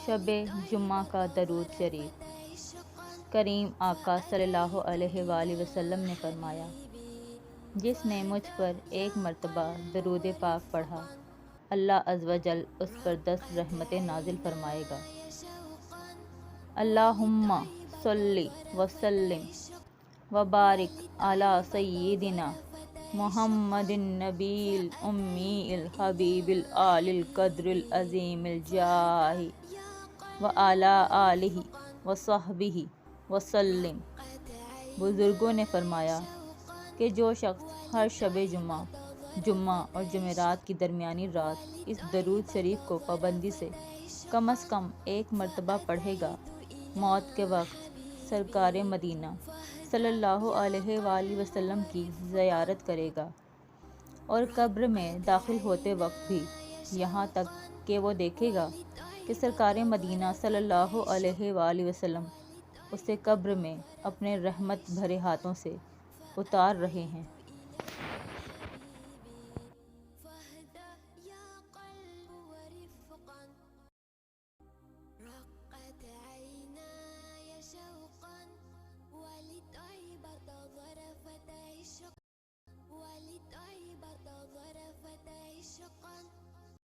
شب جمعہ کا درود شریف۔ کریم آقا صلی اللہ علیہ وآلہ وسلم نے فرمایا، جس نے مجھ پر ایک مرتبہ درود پاک پڑھا، اللہ عز و جل اس پر 10 رحمتیں نازل فرمائے گا۔ اللہم صلی وسلم وبارک علی سیدنا محمد النبی الامی الحبیب العالی القدر العظیم الجاہ وعلی آلہ وصحبہ وسلم۔ بزرگوں نے فرمایا کہ جو شخص ہر شب جمعہ اور جمعرات کی درمیانی رات اس درود شریف کو پابندی سے کم از کم 1 مرتبہ پڑھے گا، موت کے وقت سرکار مدینہ صلی اللہ علیہ وآلہ وسلم کی زیارت کرے گا، اور قبر میں داخل ہوتے وقت بھی یہاں تک کہ وہ دیکھے گا کہ سرکار مدینہ صلی اللہ علیہ وآلہ وسلم اسے قبر میں اپنے رحمت بھرے ہاتھوں سے اتار رہے ہیں۔